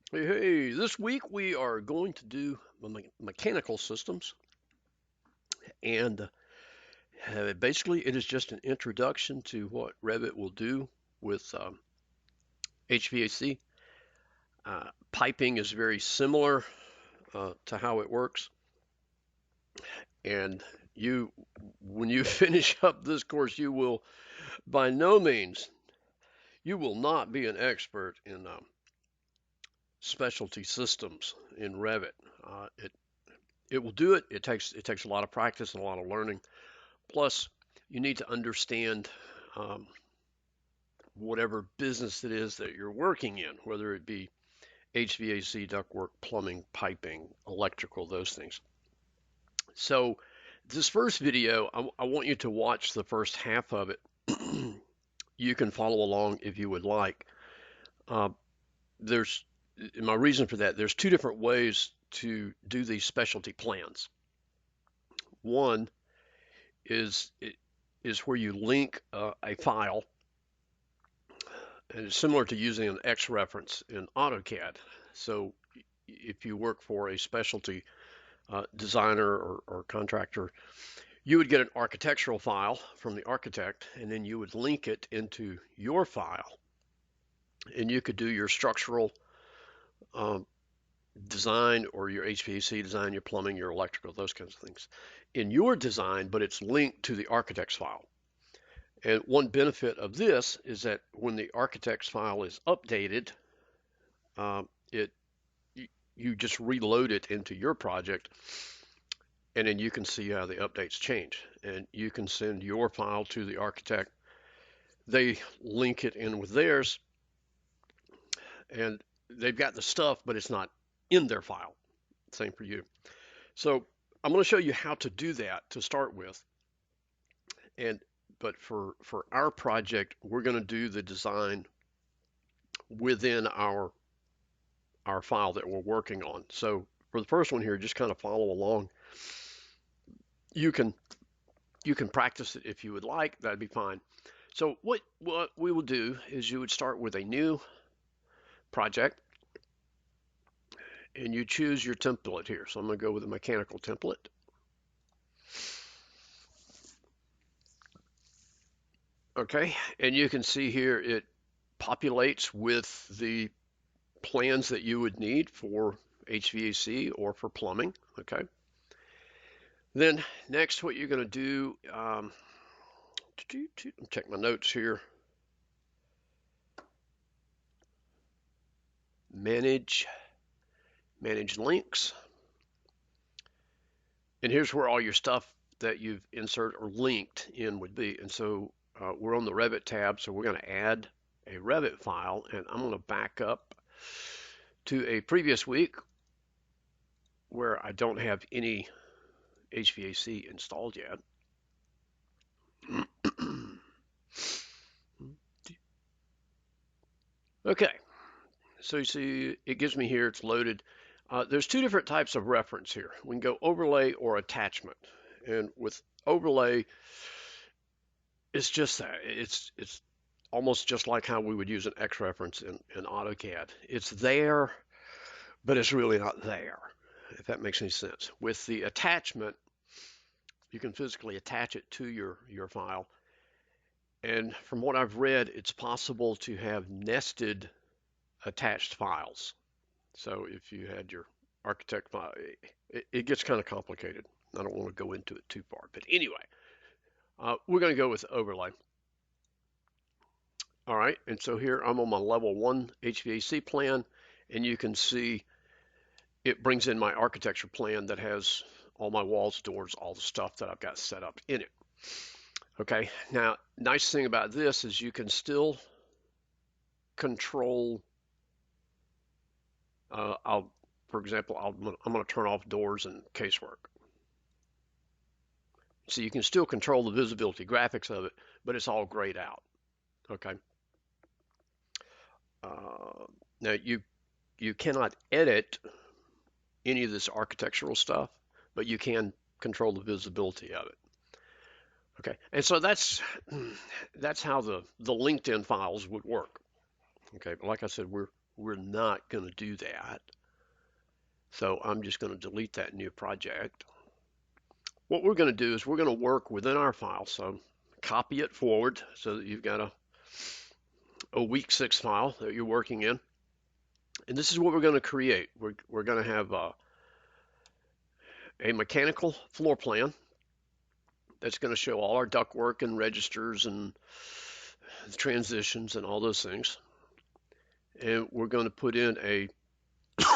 Hey, this week we are going to do mechanical systems, and basically it is just an introduction to what Revit will do with HVAC. Piping is very similar to how it works, and when you finish up this course, you will by no means, you will not be an expert in specialty systems in Revit. It will do it. It takes a lot of practice and a lot of learning. Plus, you need to understand um, whatever business it is that you're working in, whether it be HVAC, ductwork, plumbing, piping, electrical, those things. So, this first video, I want you to watch the first half of it. You can follow along if you would like. Uh, there's my reason for that. There's two different ways to do these specialty plans. One is is where you link a file, and it's similar to using an X reference in AutoCAD. So if you work for a specialty designer or contractor, you would get an architectural file from the architect, and then you would link it into your file, and you could do your structural um, design or your HVAC design, your plumbing, your electrical, those kinds of things in your design, but it's linked to the architect's file. And one benefit of this is that when the architect's file is updated, it you just reload it into your project, and then you can see how the updates change. And you can send your file to the architect. They link it in with theirs, and they've got the stuff, but it's not in their file. Same for you. So I'm going to show you how to do that to start with. And but for our project, we're going to do the design within our file that we're working on. So for the first one here, just kind of follow along. You can you can practice it if you would like. That'd be fine. So what we will do is you would start with a new project, and you choose your template here. So I'm going to go with a mechanical template. Okay, and you can see here it populates with the plans that you would need for HVAC or for plumbing. Okay. Then next, what you're going to do, check my notes here. Manage, manage links. And here's where all your stuff that you've inserted or linked in would be. And so we're on the Revit tab, so we're going to add a Revit file, and I'm going to back up to a previous week where I don't have any HVAC installed yet. Okay, so you see it gives me here, it's loaded. There's two different types of reference here. We can go overlay or attachment. And with overlay, it's just that. It's almost just like how we would use an X reference in AutoCAD. It's there, but it's really not there, if that makes any sense. With the attachment, you can physically attach it to your file. And from what I've read, it's possible to have nested attached files. So if you had your architect file, it gets kind of complicated. I don't want to go into it too far. But anyway, we're going to go with overlay. All right, and so here I'm on my level 1 HVAC plan, and you can see it brings in my architecture plan that has all my walls, doors, all the stuff that I've got set up in it. Okay, now, nice thing about this is you can still control, for example, I'm going to turn off doors and casework. So you can still control the visibility graphics of it, but it's all grayed out. Okay. Now you cannot edit any of this architectural stuff, but you can control the visibility of it. Okay, and so that's how the LinkedIn files would work. Okay, but like I said, We're not going to do that. So I'm just going to delete that new project. What we're going to do is we're going to work within our file. So copy it forward so that you've got a week 6 file that you're working in. And this is what we're going to create. We're going to have a mechanical floor plan that's going to show all our ductwork and registers and transitions and all those things. And we're going to put in a,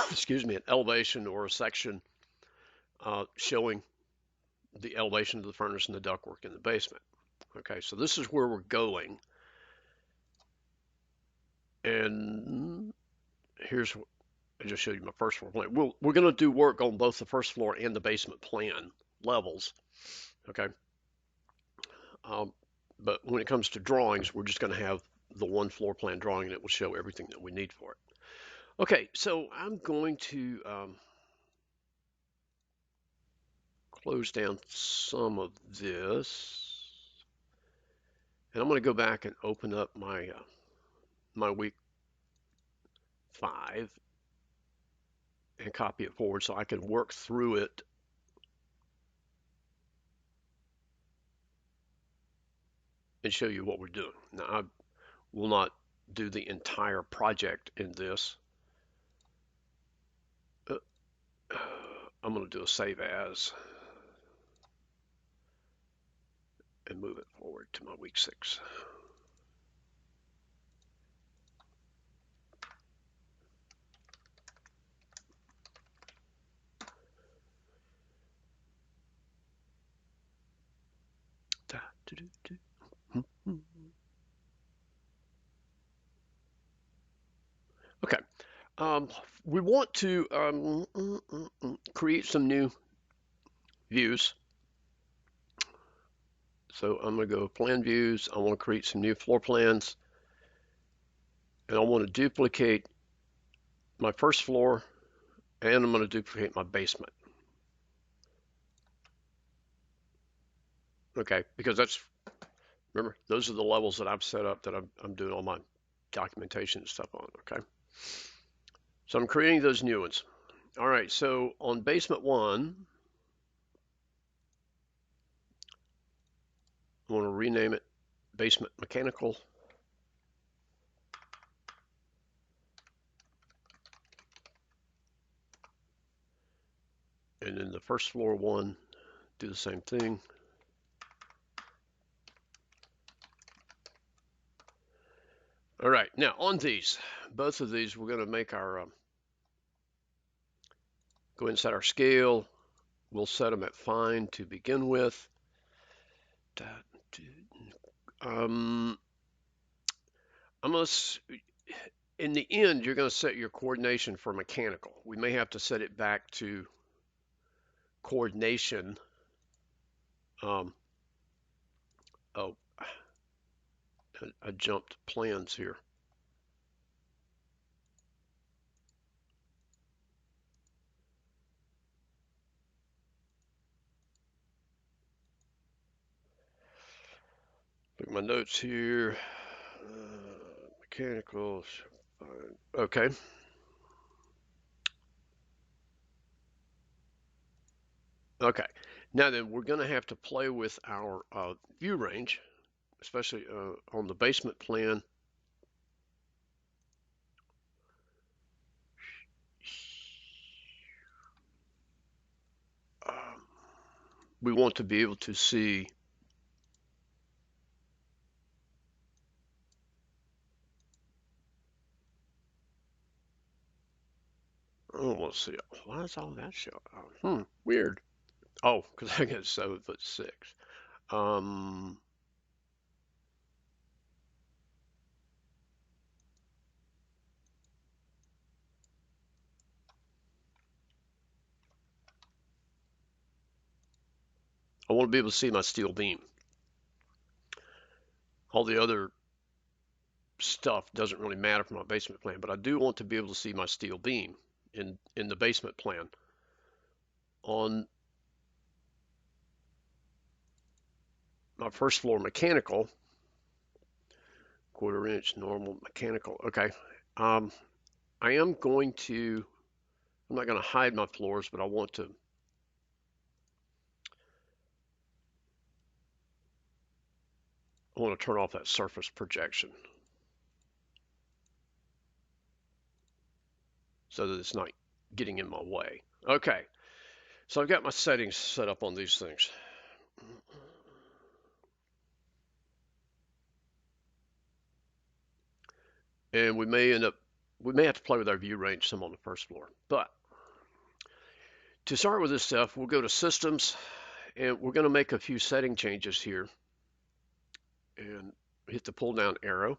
excuse me, an elevation or a section showing the elevation of the furnace and the ductwork in the basement. Okay, so this is where we're going. And here's, I just showed you my first floor plan. We're going to do work on both the first floor and the basement plan levels. Okay. But when it comes to drawings, we're just going to have the one floor plan drawing and it will show everything that we need for it. Okay, so I'm going to close down some of this, and I'm going to go back and open up my my week 5 and copy it forward so I can work through it and show you what we're doing. Now, I will not do the entire project in this. I'm going to do a save as and move it forward to my week 6. Okay, we want to create some new views. So I'm going to go plan views. I want to create some new floor plans. And I want to duplicate my first floor and I'm going to duplicate my basement. Okay, because remember, those are the levels that I've set up that I'm doing all my documentation and stuff on, okay? So I'm creating those new ones. All right, so on basement 1, I want to rename it basement mechanical. And then the first floor one, do the same thing. All right, now on these, both of these, we're going to make our, go inside our scale. We'll set them at fine to begin with. I'm going to, in the end, you're going to set your coordination for mechanical. We may have to set it back to coordination. Oh, I jumped plans here. Look at my notes here. Mechanical. Okay. Okay. Now then, we're going to have to play with our view range, especially on the basement plan. We want to be able to see oh, let's see. Why does all that show? Weird. Oh, because I got 7'6". I want to be able to see my steel beam. All the other stuff doesn't really matter for my basement plan, but I do want to be able to see my steel beam in the basement plan. On my first floor mechanical, 1/4 inch normal mechanical. Okay. I am going to, I'm not going to hide my floors, but I want to turn off that surface projection so that it's not getting in my way. Okay, so I've got my settings set up on these things. And we may have to play with our view range some on the first floor. But to start with this stuff, we'll go to Systems, and we're going to make a few setting changes here. And hit the pull down arrow.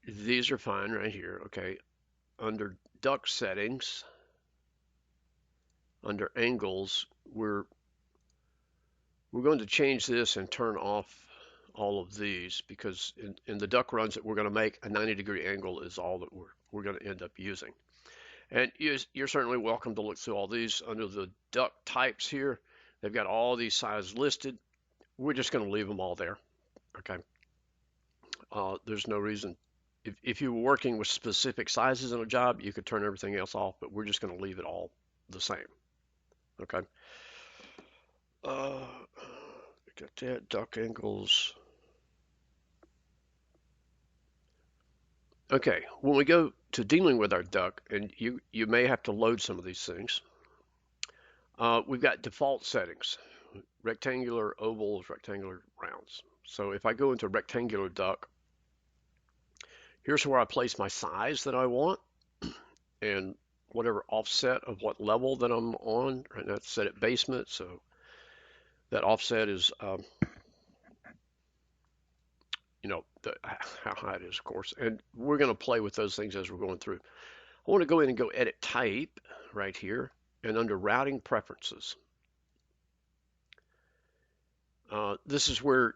These are fine right here. Okay, under duct settings, under angles, we're going to change this and turn off all of these, because in the duct runs that we're going to make, a 90-degree angle is all that we're going to end up using. And you're certainly welcome to look through all these. Under the duct types here, they've got all these sizes listed. We're just going to leave them all there. Okay. There's no reason. If you were working with specific sizes in a job, you could turn everything else off, but we're just going to leave it all the same. Okay. Got that, duct angles. Okay, when we go to dealing with our duct, and you may have to load some of these things, we've got default settings: rectangular, ovals, rectangular, rounds. So if I go into rectangular duct, here's where I place my size that I want, and whatever offset of what level that I'm on. Right now it's set at basement, so that offset is how high it is, of course. And we're going to play with those things as we're going through. I want to go in and go edit type right here, and under routing preferences, this is where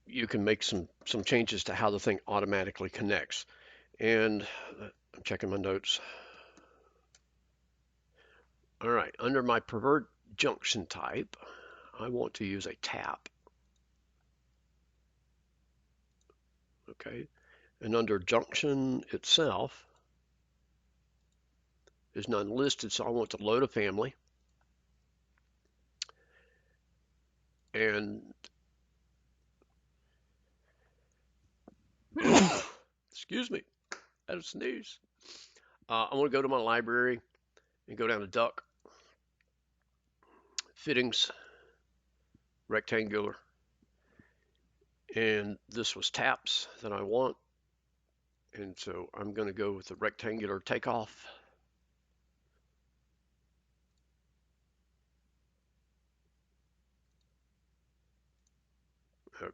you can make some changes to how the thing automatically connects. And I'm checking my notes. All right, under my preferred junction type, I want to use a tap. Okay, and under junction itself, there's none listed, so I want to load a family. And excuse me, I had a sneeze. I want to go to my library and go down to duct, fittings, rectangular, and this was taps that I want, and so I'm going to go with the rectangular takeoff.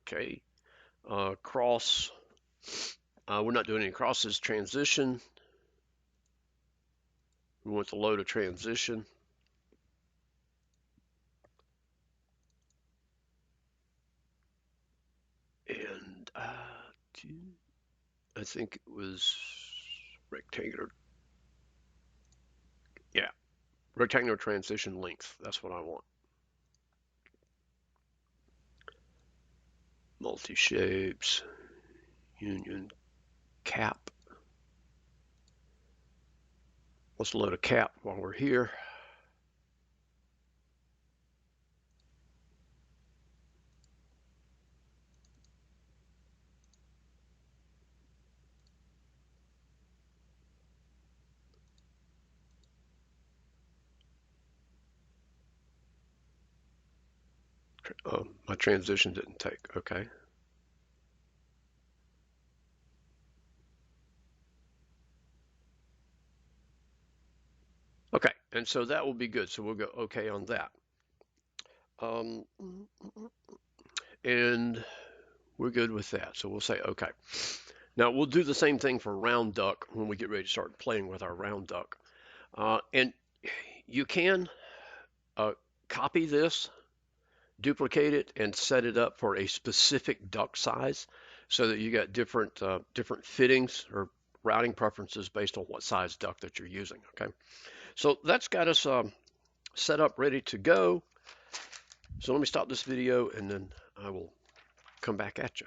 Okay, cross, we're not doing any crosses. Transition, we want to load a transition. And I think it was rectangular. Yeah, rectangular transition length. That's what I want. Multi-shapes, union, cap. Let's load a cap while we're here. My transition didn't take. Okay. Okay, and so that will be good. So we'll go okay on that. And we're good with that. So we'll say okay. Now we'll do the same thing for round duct when we get ready to start playing with our round duct. And you can copy this, duplicate it, and set it up for a specific duct size, so that you got different fittings or routing preferences based on what size duct that you're using. Okay, so that's got us set up, ready to go. So let me stop this video, and then I will come back at you.